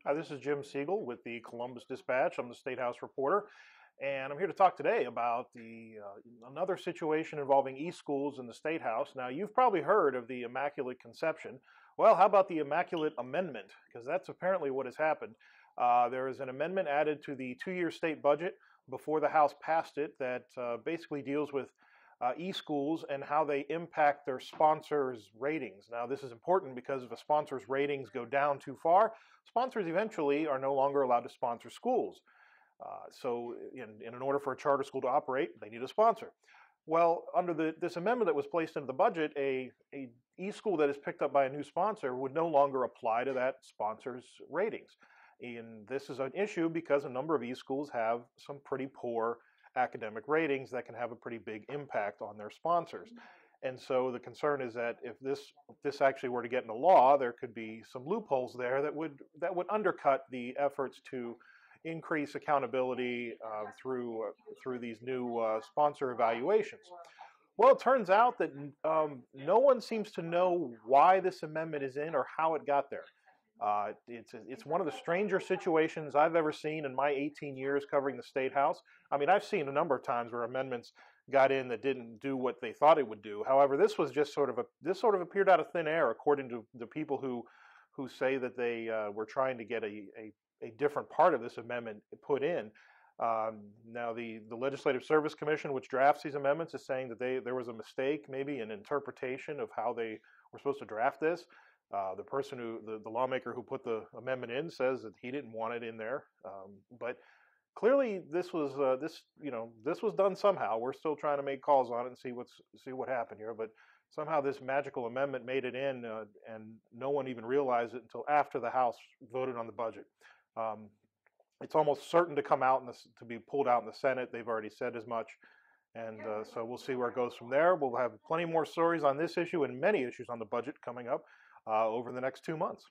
Hi, this is Jim Siegel with the Columbus Dispatch. I'm the State House reporter, and I'm here to talk today about another situation involving e-schools in the State House. Now, you've probably heard of the Immaculate Conception. Well, how about the Immaculate Amendment? Because that's apparently what has happened. There is an amendment added to the two-year state budget before the House passed it that basically deals with e-schools and how they impact their sponsors' ratings. Now, this is important because if a sponsor's ratings go down too far, sponsors eventually are no longer allowed to sponsor schools. So in order for a charter school to operate, they need a sponsor. Well, under this amendment that was placed into the budget, a e-school that is picked up by a new sponsor would no longer apply to that sponsor's ratings. And this is an issue because a number of e-schools have some pretty poor academic ratings that can have a pretty big impact on their sponsors. And so the concern is that if this actually were to get into law, there could be some loopholes there that would undercut the efforts to increase accountability through these new sponsor evaluations. Well, it turns out that no one seems to know why this amendment is in or how it got there. It's one of the stranger situations I've ever seen in my 18 years covering the State House. I mean, I've seen a number of times where amendments got in that didn't do what they thought it would do. However, this was just this sort of appeared out of thin air, according to the people who say that they were trying to get a different part of this amendment put in. Now, the Legislative Service Commission, which drafts these amendments, is saying that there was a mistake, maybe an interpretation of how they were supposed to draft this. The lawmaker who put the amendment in says that he didn't want it in there, but clearly this was done somehow. We're still trying to make calls on it and see what happened here, but somehow this magical amendment made it in, and no one even realized it until after the House voted on the budget. It's almost certain to come out to be pulled out in the Senate. They've already said as much. And so we'll see where it goes from there. We'll have plenty more stories on this issue and many issues on the budget coming up over the next 2 months.